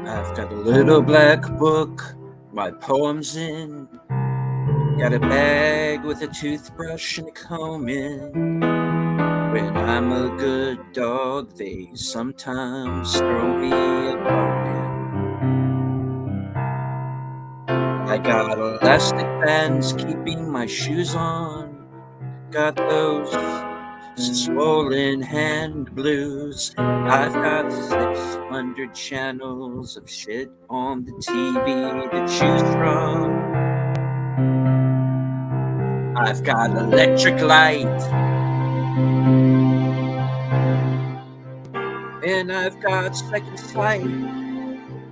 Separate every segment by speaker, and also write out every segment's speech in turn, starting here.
Speaker 1: I've got a little black book, my poems in. Got a bag with a toothbrush and a comb in. When I'm a good dog, they sometimes throw me a bone in. I got elastic bands keeping my shoes on. Got those swollen hand blues. I've got 600 channels of shit on the TV to choose from. I've got electric light, and I've got second sight.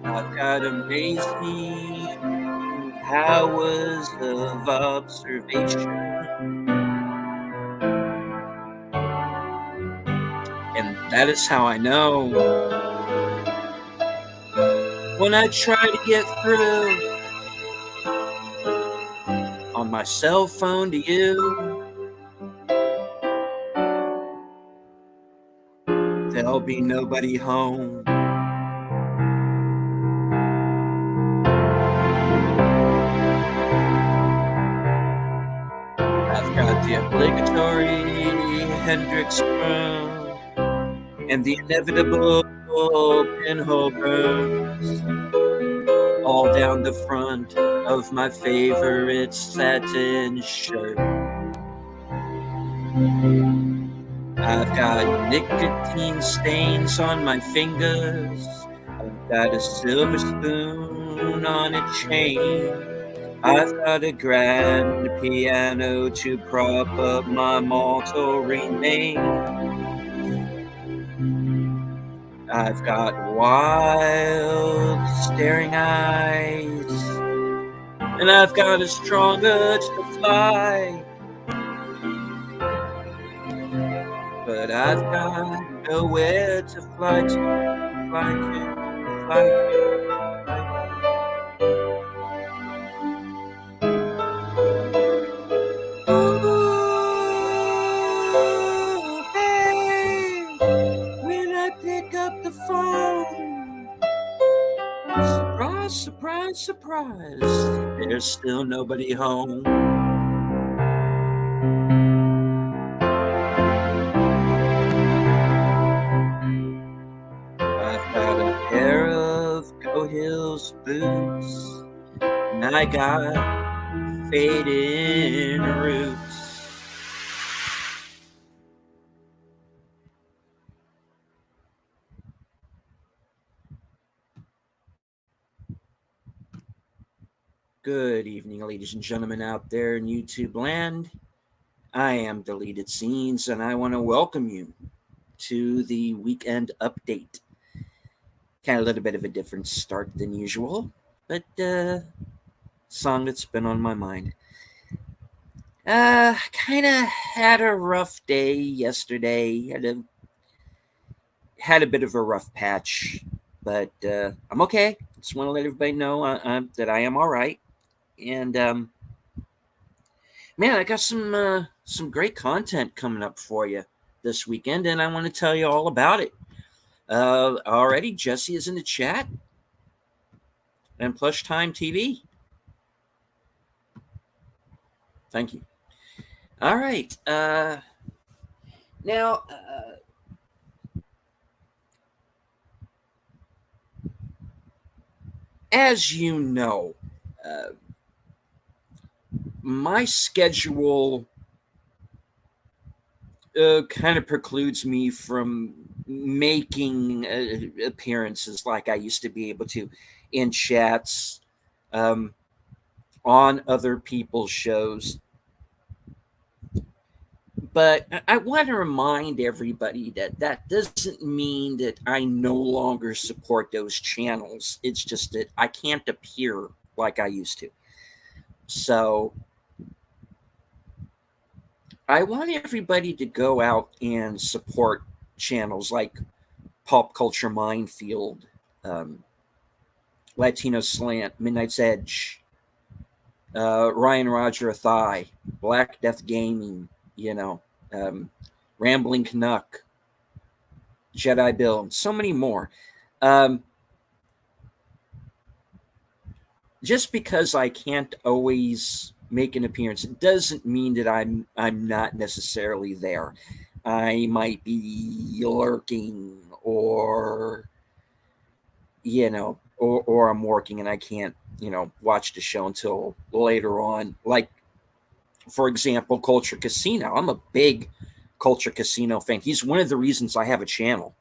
Speaker 1: I've got amazing powers of observation. And that is how I know when I try to get through on my cell phone to you, there'll be nobody home. I've got the obligatory Hendrix broom and the inevitable pinhole burns all down the front of my favorite satin shirt. I've got nicotine stains on my fingers. I've got a silver spoon on a chain. I've got a grand piano to prop up my mortal remains. I've got wild, staring eyes, and I've got a strong urge to fly. But I've got nowhere to fly to, fly to, fly to, Oh, hey, when I pick up the phone, surprise, surprise, surprise, there's still nobody home. I've got a pair of Go Hills boots, and I got fading roots. Good evening, ladies and gentlemen out there in YouTube land. I am Deleted Scenes, and I want to welcome you to the weekend update. Kind of a little bit of a different start than usual, but song that's been on my mind. Kind of had a rough day yesterday. Had a bit of a rough patch, but I'm okay. Just want to let everybody know that I am all right. And man, I got some great content coming up for you this weekend, and I want to tell you all about it. Already, Jesse is in the chat, and Plush Time TV. Thank you. All right. Now, as you know, my schedule kind of precludes me from making appearances like I used to be able to in chats on other people's shows. But I want to remind everybody that that doesn't mean that I no longer support those channels. It's just that I can't appear like I used to. So I want everybody to go out and support channels like Pop Culture Minefield, Latino Slant, Midnight's Edge, Ryan Roger Athai, Black Death Gaming, um, Rambling Canuck, Jedi Bill, so many more. Um, just because I can't always make an appearance, it doesn't mean that I'm not necessarily there. I might be lurking, or or I'm working and I can't watch the show until later on. Like, for example, Culture Casino. I'm a big Culture Casino fan. He's one of the reasons I have a channel.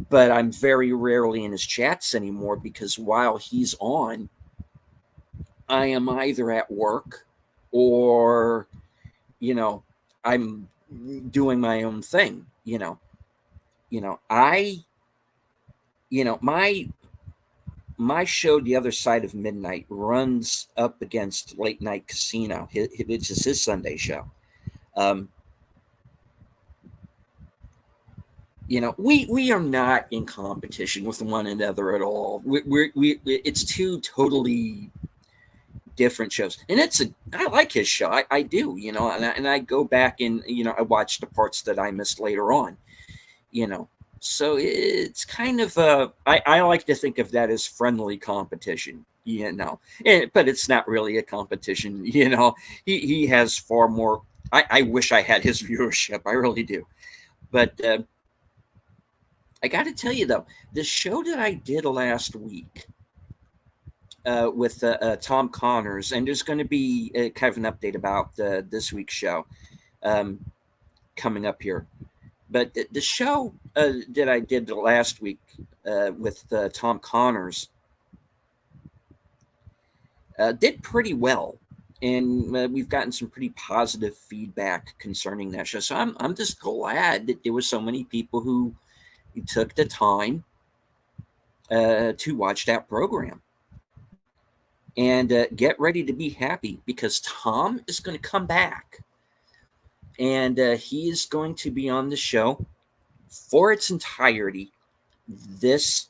Speaker 1: But I'm very rarely in his chats anymore because while he's on, I am either at work or, you know, I'm doing my own thing. I, my show, The Other Side of Midnight, runs up against Late Night Casino, which is his Sunday show. Um, we are not in competition with one another at all. It's two totally different shows, and I like his show. I do, and I go back and I watch the parts that I missed later on. So it's kind of I like to think of that as friendly competition. But it's not really a competition. He has far more. I wish I had his viewership. I really do, but. I got to tell you though, the show that I did last week with Tom Connors, and there's going to be kind of an update about this week's show coming up here. But the show that I did last week with Tom Connors did pretty well, and we've gotten some pretty positive feedback concerning that show. So I'm just glad that there were so many people who took the time to watch that program. And get ready to be happy because Tom is going to come back. And he is going to be on the show for its entirety this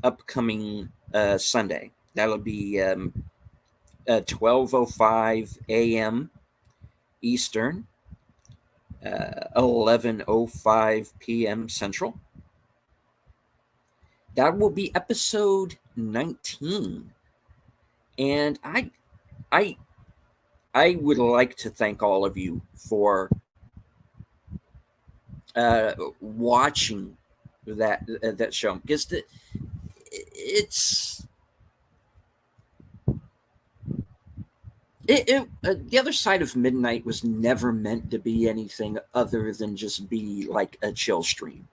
Speaker 1: upcoming Sunday. That'll be 12:05 a.m. Eastern, 11:05 p.m. Central. That will be episode 19. And I would like to thank all of you for watching that show, because The Other Side of Midnight was never meant to be anything other than just be like a chill stream,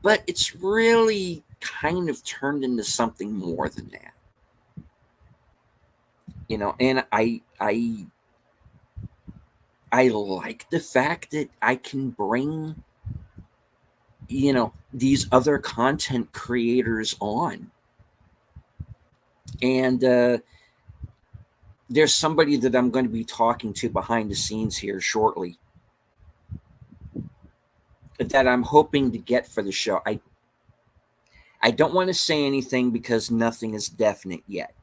Speaker 1: but it's really kind of turned into something more than that. And I like the fact that I can bring these other content creators on, and there's somebody that I'm going to be talking to behind the scenes here shortly that I'm hoping to get for the show. I don't want to say anything because nothing is definite yet,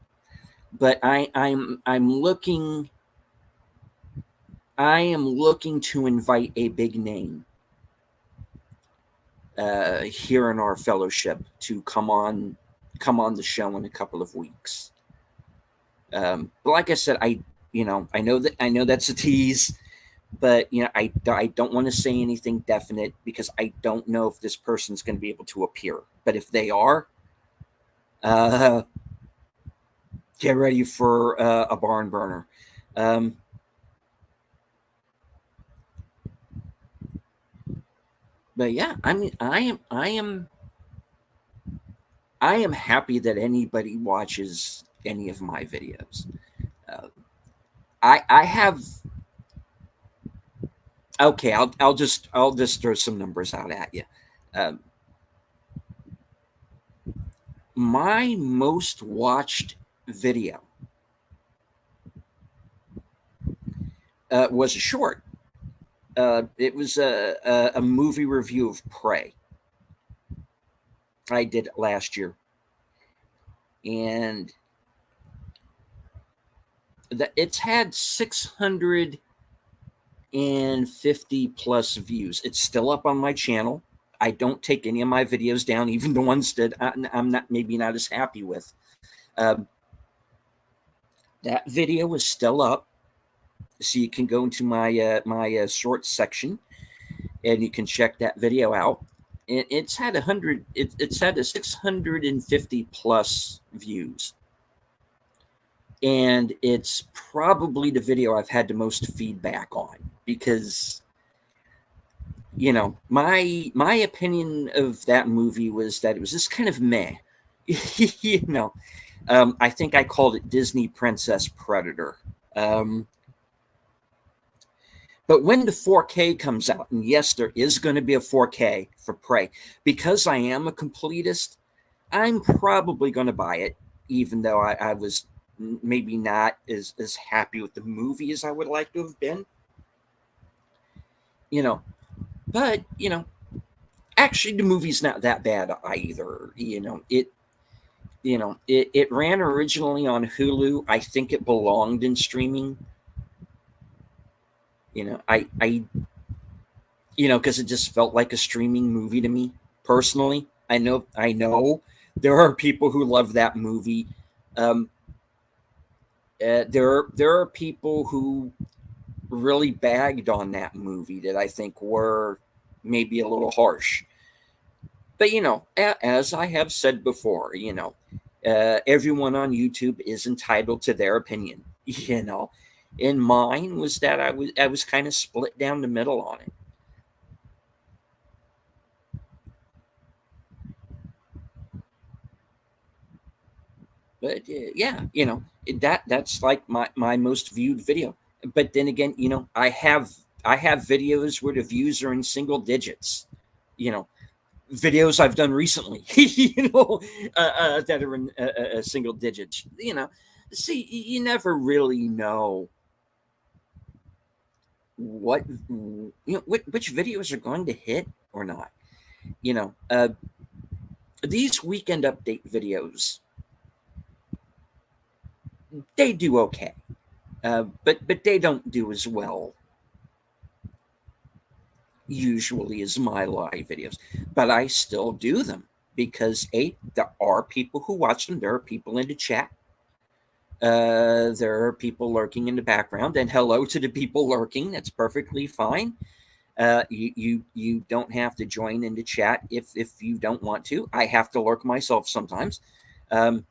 Speaker 1: but I am looking to invite a big name here in our fellowship to come on the show in a couple of weeks. But like I said, I know that's a tease, but I don't want to say anything definite because I don't know if this person's going to be able to appear. But if they are, get ready for a barn burner. But yeah, I mean, I am happy that anybody watches any of my videos. I have. Okay, I'll just throw some numbers out at you. My most watched video was a short. It was a movie review of Prey. I did it last year, and it's had 650 plus views. It's still up on my channel. I don't take any of my videos down, even the ones that I'm not as happy with. That video is still up, so you can go into my shorts section, and you can check that video out. It's had it's had a 650 plus views, and it's probably the video I've had the most feedback on, because my opinion of that movie was that it was just kind of meh. I think I called it Disney Princess Predator. But when the 4K comes out, and yes, there is going to be a 4K for Prey, because I am a completist, I'm probably going to buy it, even though I was maybe not as happy with the movie as I would like to have been. But actually the movie's not that bad either. It ran originally on Hulu. I think it belonged in streaming. Because it just felt like a streaming movie to me personally. I know there are people who love that movie. There are people who really bagged on that movie that I think were maybe a little harsh. But as I have said before, everyone on YouTube is entitled to their opinion. And mine was that I was kind of split down the middle on it. But that's like my most viewed video. But then again, I have videos where the views are in single digits. Videos I've done recently, that are in a single digits. See, you never really know which videos are going to hit or not. These weekend update videos, they do okay, but they don't do as well usually as my live videos. But I still do them because there are people who watch them. There are people in the chat. There are people lurking in the background, and hello to the people lurking. That's perfectly fine. You don't have to join in the chat if you don't want to. I have to lurk myself sometimes. But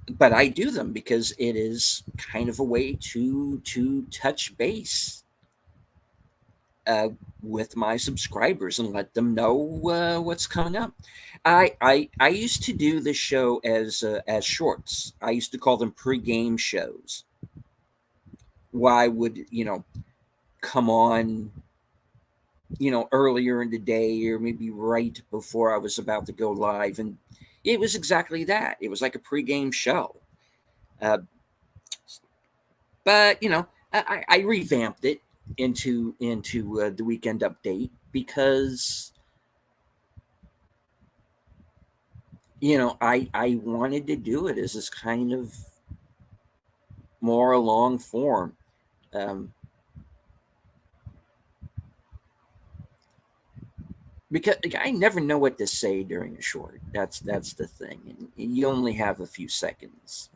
Speaker 1: but I do them because it is kind of a way to touch base with my subscribers and let them know what's coming up. I used to do this show as shorts. I used to call them pre-game shows. Why would come on earlier in the day, or maybe right before I was about to go live, and it was exactly that. It was like a pre-game show. But I revamped it into the weekend update because I wanted to do it as this kind of more long form. Because I never know what to say during a short. That's the thing, and you only have a few seconds.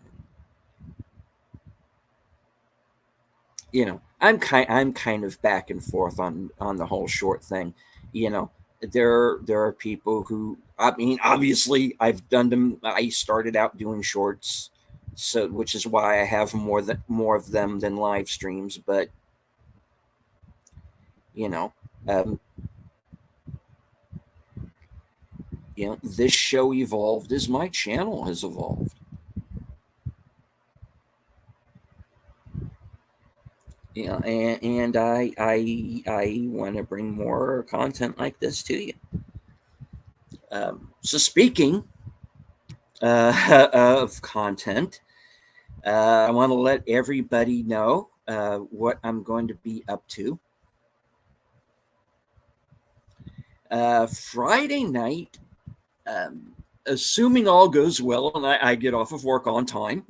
Speaker 1: I'm kind of back and forth on the whole short thing. There are people who, I mean, obviously I've done them. I started out doing shorts, so which is why I have more of them than live streams. But this show evolved as my channel has evolved. And I want to bring more content like this to you. So speaking of content, I want to let everybody know what I'm going to be up to. Friday night, assuming all goes well and I get off of work on time,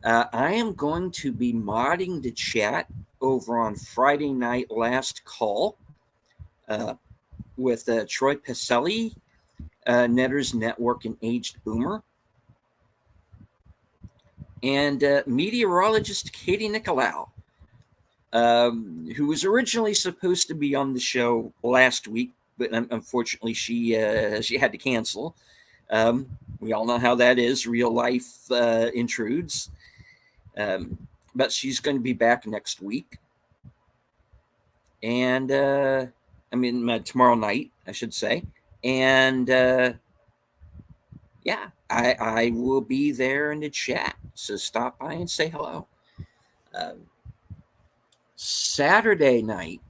Speaker 1: I am going to be modding the chat over on Friday night last call with Troy Pacelli, Netters Network and Aged Boomer, and meteorologist Katie Nicolau, who was originally supposed to be on the show last week, but unfortunately she had to cancel. We all know how that is. Real life intrudes. But she's going to be back next week. And tomorrow night, I should say. And yeah, I will be there in the chat. So stop by and say hello. Saturday night,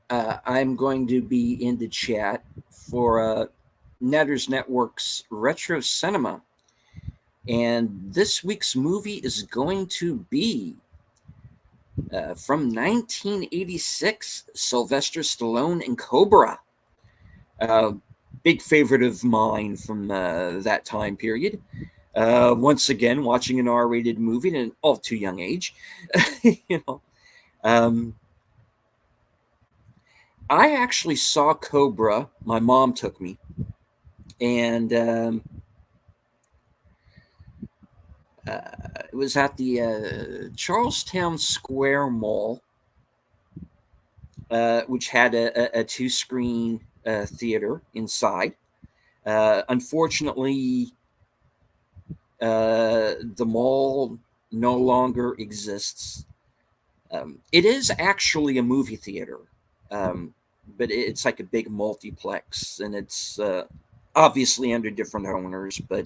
Speaker 1: I'm going to be in the chat for Netters Network's Retro Cinema. And this week's movie is going to be from 1986, Sylvester Stallone and Cobra. Big favorite of mine from that time period. Once again, watching an R-rated movie at an all too young age. I actually saw Cobra. My mom took me. And it was at the Charlestown Square Mall, which had a two-screen theater inside. Unfortunately, the mall no longer exists. It is actually a movie theater, but it's like a big multiplex, and it's obviously under different owners, but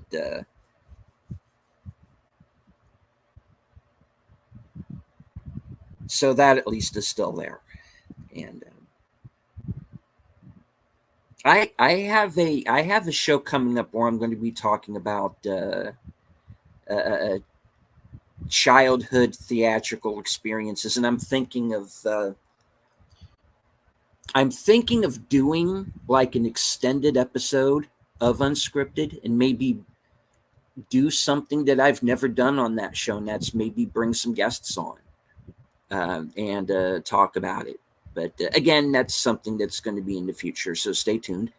Speaker 1: so that at least is still there. And I have a show coming up where I'm going to be talking about childhood theatrical experiences, and I'm thinking of doing like an extended episode of Unscripted, and maybe do something that I've never done on that show, and that's maybe bring some guests on and talk about it. But again, that's something that's going to be in the future, so stay tuned.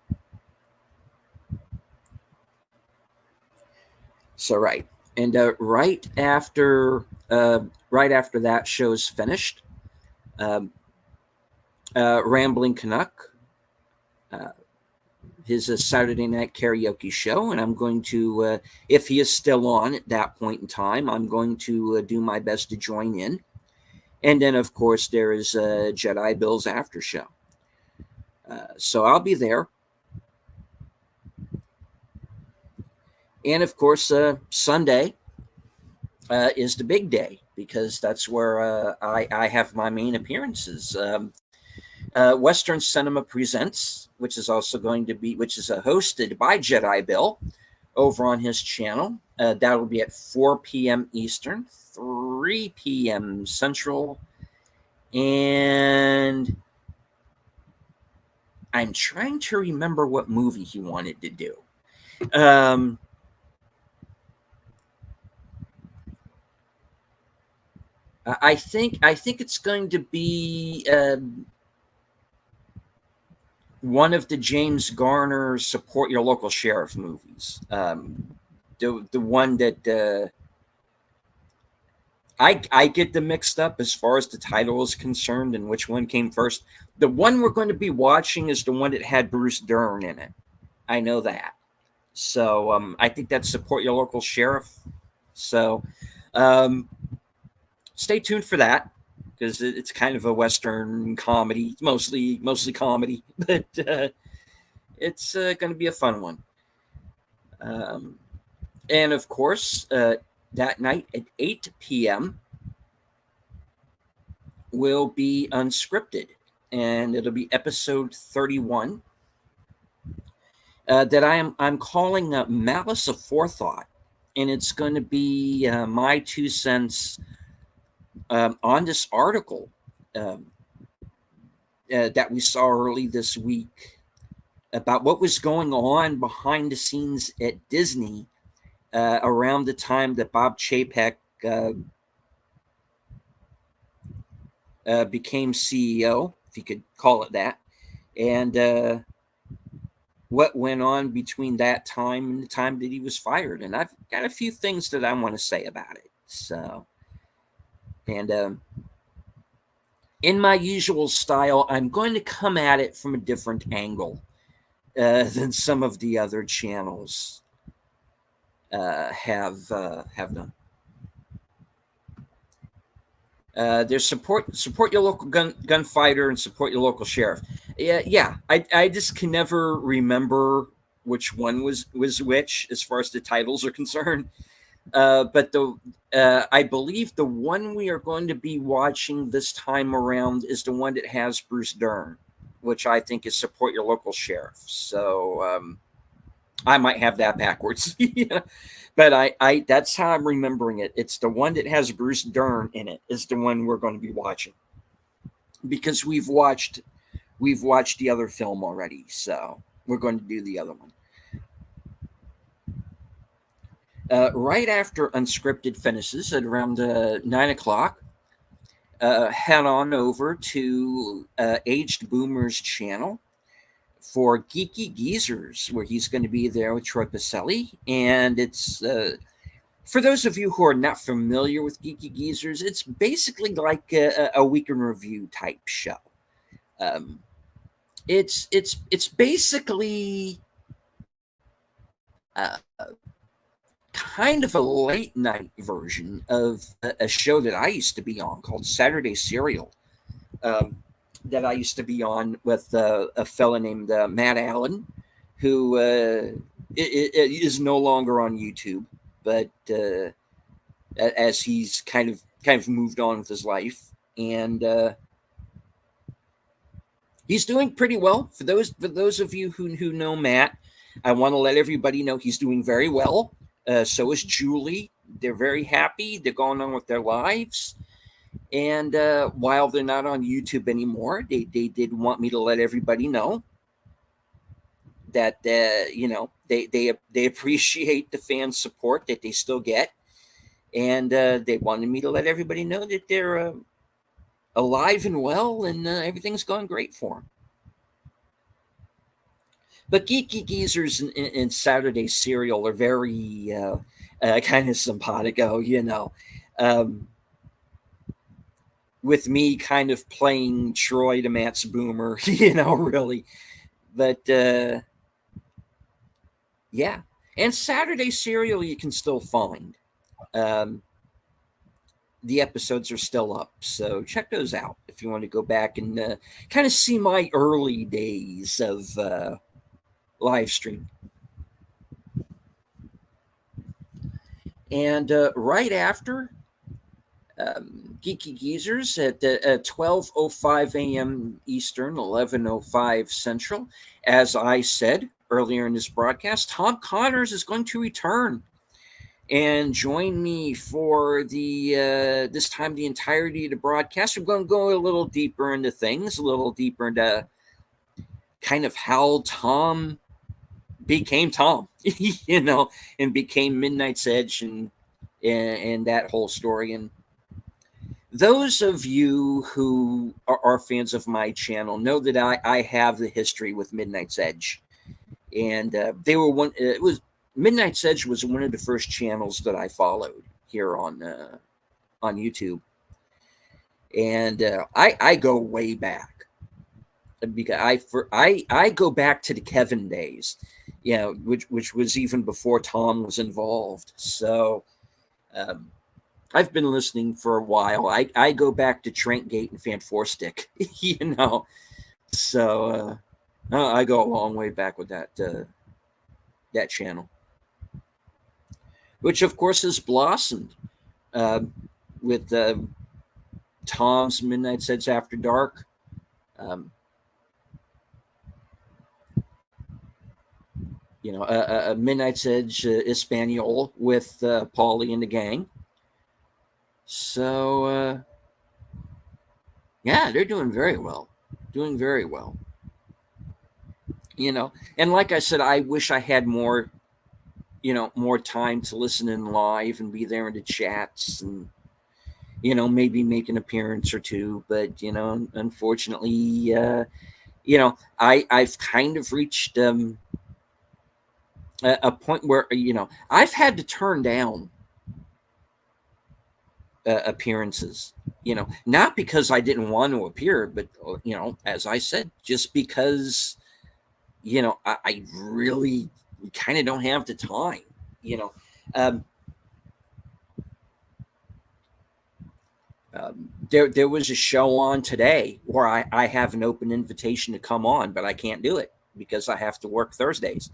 Speaker 1: So right, and right after that show's finished, Rambling Canuck, his Saturday night karaoke show, and I'm going to, if he is still on at that point in time, I'm going to do my best to join in. And then, of course, there is Jedi Bill's after show. So I'll be there. And, of course, Sunday is the big day, because that's where I have my main appearances. Western Cinema Presents, which is hosted by Jedi Bill over on his channel. That'll be at 4 p.m. Eastern, 3 p.m. Central, and I'm trying to remember what movie he wanted to do. I think it's going to be one of the James Garner Support Your Local Sheriff movies. The one that I get them mixed up as far as the title is concerned and which one came first. The one we're going to be watching is the one that had Bruce Dern in it. I know that. So I think that's Support Your Local Sheriff. So stay tuned for that, because it's kind of a Western comedy, mostly comedy, but it's going to be a fun one. And of course, that night at 8 p.m. will be Unscripted, and it'll be episode 31 that I'm calling Malice Aforethought, and it's going to be my 2 cents on this article that we saw early this week about what was going on behind the scenes at Disney around the time that Bob Chapek became CEO, if you could call it that, and what went on between that time and the time that he was fired. And I've got a few things that I want to say about it. So, and in my usual style, I'm going to come at it from a different angle than some of the other channels have done. There's support your local gunfighter and support your local sheriff. Yeah. I just can never remember which one was which as far as the titles are concerned. But I believe the one we are going to be watching this time around is the one that has Bruce Dern, which I think is support your local sheriff. So I might have that backwards. Yeah. But I that's how I'm remembering it. It's the one that has Bruce Dern in it is the one we're going to be watching, because we've watched the other film already, so we're going to do the other one. Right after Unscripted finishes at around 9 o'clock, head on over to Aged Boomer's channel for Geeky Geezers, where he's going to be there with Troy Pacelli. And it's, for those of you who are not familiar with Geeky Geezers, it's basically like a week in review type show. It's basically kind of a late night version of a show that I used to be on called Saturday Serial, that I used to be on with a fella named Matt Allen, who is no longer on YouTube, but as he's kind of moved on with his life, and he's doing pretty well. For those of you who know Matt, I want to let everybody know he's doing very well. So is Julie. They're very happy. They're going on with their lives. And while they're not on YouTube anymore, they did want me to let everybody know that they appreciate the fan support that they still get, and they wanted me to let everybody know that they're alive and well, and everything's going great for them. But Geeky Geezers and Saturday Serial are very kind of simpatico, with me kind of playing Troy to Matt's Boomer, really. But yeah. And Saturday Serial you can still find. The episodes are still up, so check those out if you want to go back and kind of see my early days of live stream. And right after Geeky Geezers at 12:05 a.m. Eastern, 11:05 Central, as I said earlier in this broadcast, Tom Connors is going to return and join me for the this time the entirety of the broadcast. We're going to go a little deeper into things, a little deeper into kind of how Tom became Tom, and became Midnight's Edge and that whole story. And those of you who are fans of my channel know that I have the history with Midnight's Edge, and they were one. It was Midnight's Edge was one of the first channels that I followed here on YouTube, and I go way back, because I go back to the Kevin days, which was even before Tom was involved. So I've been listening for a while. I go back to Trent Gate and Fan Four Stick, So I go a long way back with that channel, which of course has blossomed with Tom's Midnight's Edge After Dark. A Midnight's Edge Espanol with Paulie and the gang. So, yeah, they're doing very well. Doing very well. And like I said, I wish I had more, more time to listen in live and be there in the chats and, maybe make an appearance or two. But, unfortunately, I've kind of reached a point where, I've had to turn down appearances, not because I didn't want to appear, but, as I said, just because, I really kind of don't have the time, um, there was a show on today where I have an open invitation to come on, but I can't do it because I have to work Thursdays.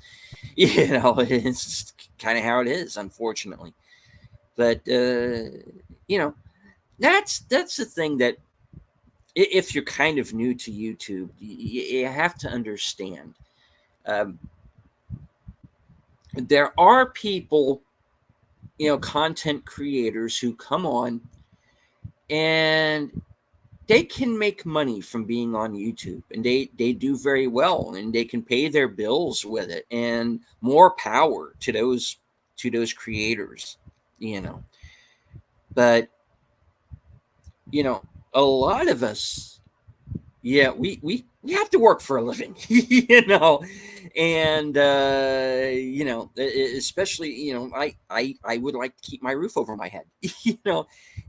Speaker 1: It's kind of how it is, unfortunately. But that's the thing that if you're kind of new to YouTube, you have to understand. There are people, content creators who come on and they can make money from being on YouTube, and they do very well, and they can pay their bills with it, and more power to those creators, But a lot of us, yeah, we have to work for a living, and especially I would like to keep my roof over my head,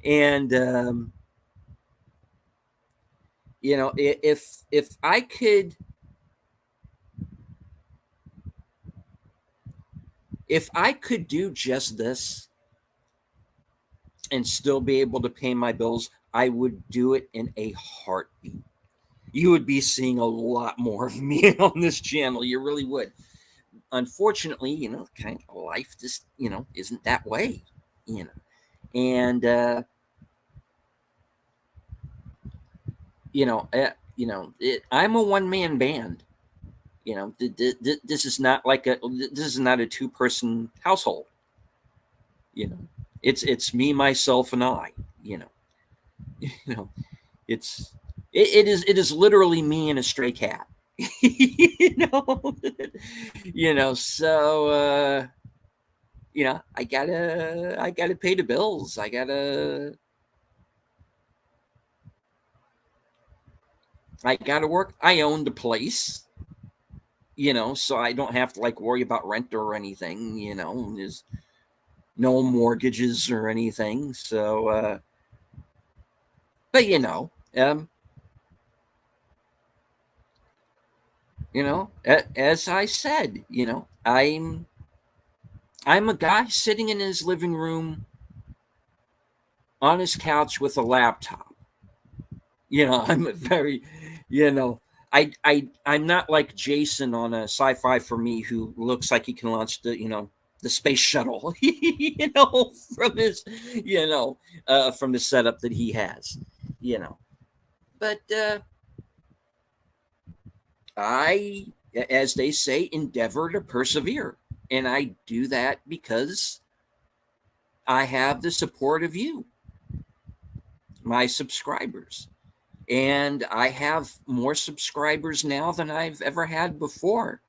Speaker 1: and if I could, do just this and still be able to pay my bills, I would do it in a heartbeat. You would be seeing a lot more of me on this channel. You really would. Unfortunately, kind of life just, isn't that way, and I'm a one-man band. This is not this is not a two-person household. It's me, myself, and I. It's it is literally me and a stray cat. So I gotta pay the bills. I gotta work. I own the place, so I don't have to worry about rent or anything. There's no mortgages or anything. So, but as I said, I'm a guy sitting in his living room on his couch with a laptop. I'm a very, I'm not like Jason on a Sci-Fi for Me, who looks like he can launch the space shuttle, from his, from the setup that he has, But I, as they say, endeavor to persevere. And I do that because I have the support of you, my subscribers. And I have more subscribers now than I've ever had before.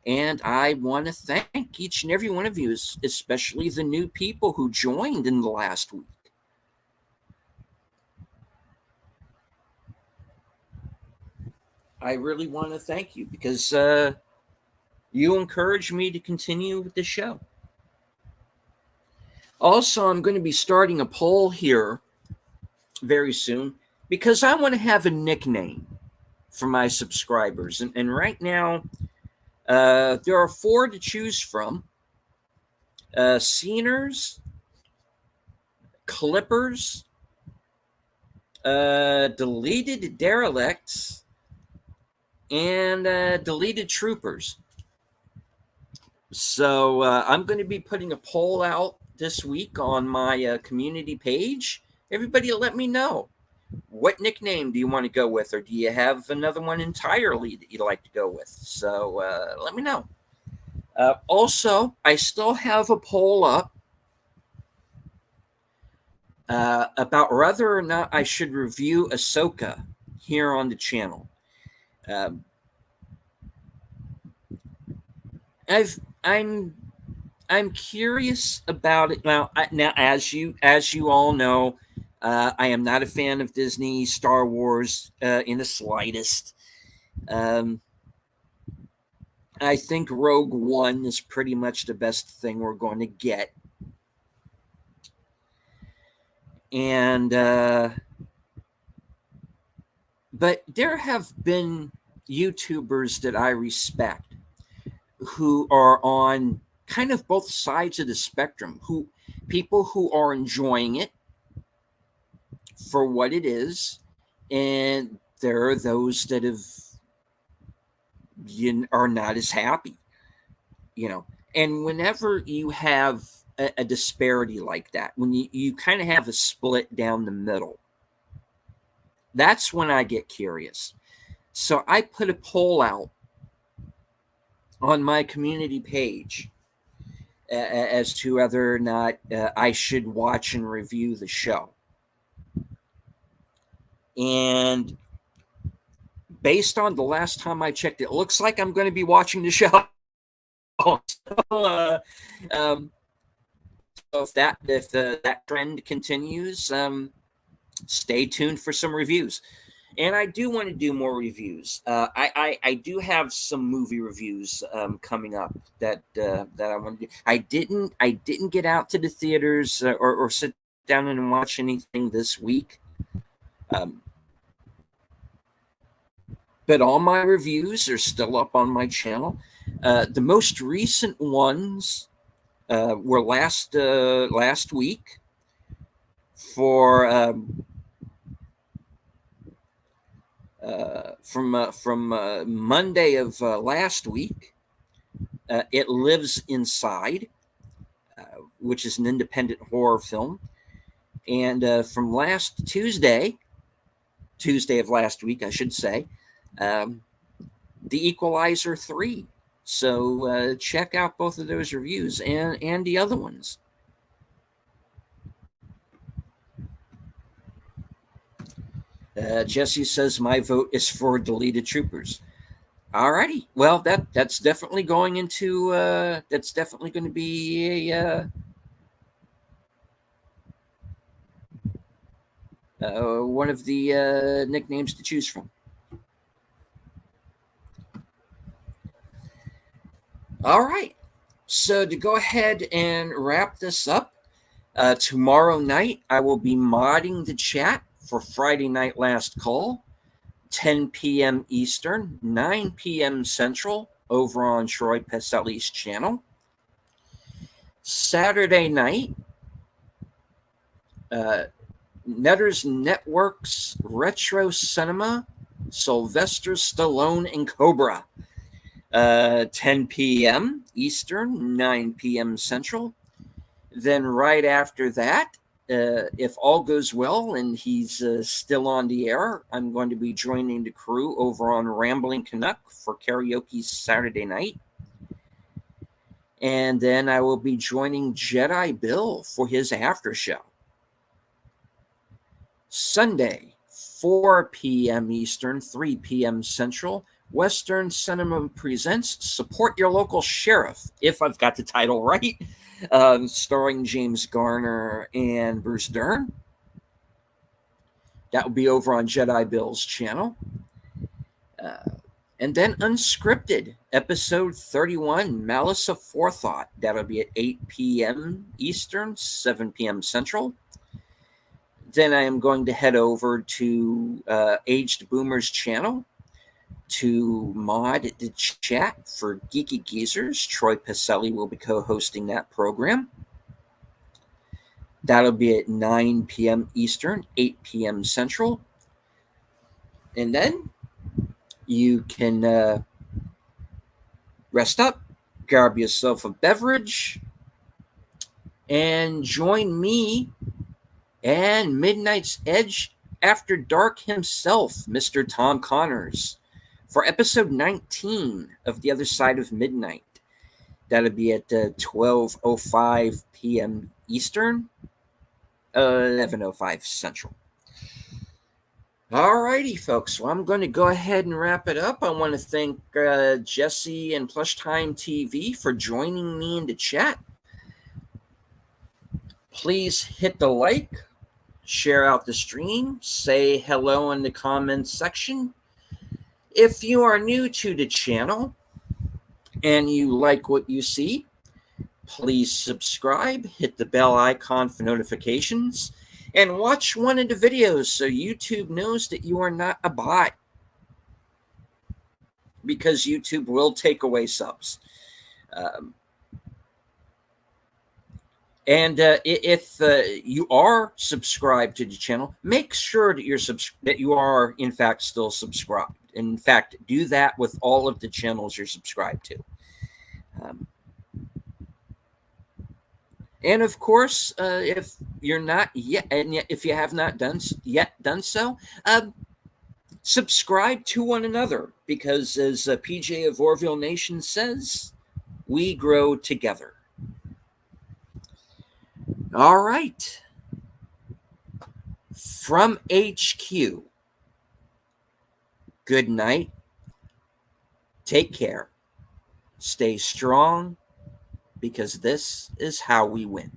Speaker 1: And I want to thank each and every one of you, especially the new people who joined in the last week. I really want to thank you because you encourage me to continue with the show. Also, I'm going to be starting a poll here very soon because I want to have a nickname for my subscribers. And right now, there are 4 to choose from. Sceners, Clippers, Deleted Derelicts, and Deleted Troopers. So I'm going to be putting a poll out this week on my community page. Everybody let me know. What nickname do you want to go with? Or do you have another one entirely that you'd like to go with? So let me know. Also, I still have a poll up about whether or not I should review Ahsoka here on the channel. Um, I'm curious about it now. Now, as you all know, I am not a fan of Disney Star Wars in the slightest. Um, I think Rogue One is pretty much the best thing we're going to get, and but there have been YouTubers that I respect who are on kind of both sides of the spectrum, who people who are enjoying it for what it is, and there are those that are not as happy, and whenever you have a disparity like that, when you kind of have a split down the middle, that's when I get curious. So I put a poll out on my community page as to whether or not I should watch and review the show. And based on the last time I checked, it looks like I'm going to be watching the show. So, if that trend continues, stay tuned for some reviews. And I do want to do more reviews. I do have some movie reviews coming up that I want to do. I didn't get out to the theaters or sit down and watch anything this week. But all my reviews are still up on my channel. The most recent ones were last week for from Monday of last week. It Lives Inside, which is an independent horror film, and from last Tuesday of last week, I should say, The Equalizer 3. So check out both of those reviews and the other ones. Jesse says my vote is for Deleted Troopers. Alrighty, well that's definitely going into that's definitely going to be a one of the nicknames to choose from. All right, so to go ahead and wrap this up, tomorrow night I will be modding the chat for Friday Night Last Call, 10 p.m. Eastern, 9 p.m. Central, over on Troy Peselli's channel. Saturday night, Netters Networks Retro Cinema, Sylvester Stallone and Cobra, 10 p.m. Eastern, 9 p.m. Central. Then right after that, if all goes well and he's still on the air, I'm going to be joining the crew over on Rambling Canuck for karaoke Saturday night. And then I will be joining Jedi Bill for his after show. Sunday, 4 p.m. Eastern, 3 p.m. Central, Western Cinema presents Support Your Local Sheriff, if I've got the title right, starring James Garner and Bruce Dern. That will be over on Jedi Bill's channel. And then Unscripted, episode 31, Malice Aforethought. That'll be at 8 p.m. Eastern, 7 p.m. Central. Then I am going to head over to Aged Boomer's channel to mod the chat for Geeky Geezers. Troy Peselli will be co-hosting that program. That'll be at 9 p.m. Eastern, 8 p.m. Central. And then you can rest up, grab yourself a beverage, and join me and Midnight's Edge After Dark himself, Mr. Tom Connors, for episode 19 of The Other Side of Midnight. That'll be at 12:05 p.m. Eastern, 11:05 Central. All righty, folks. So I'm going to go ahead and wrap it up. I want to thank Jesse and Plush Time TV for joining me in the chat. Please hit the like, share out the stream, say hello in the comments section. If you are new to the channel and you like what you see, please subscribe, hit the bell icon for notifications, and watch one of the videos so YouTube knows that you are not a bot, because YouTube will take away subs. And if you are subscribed to the channel, make sure that that you are in fact still subscribed. In fact, do that with all of the channels you're subscribed to. And of course, if you're not yet, and yet if you have not done so, subscribe to one another, because as PJ of Orville Nation says, we grow together. All right. From HQ, good night. Take care. Stay strong, because this is how we win.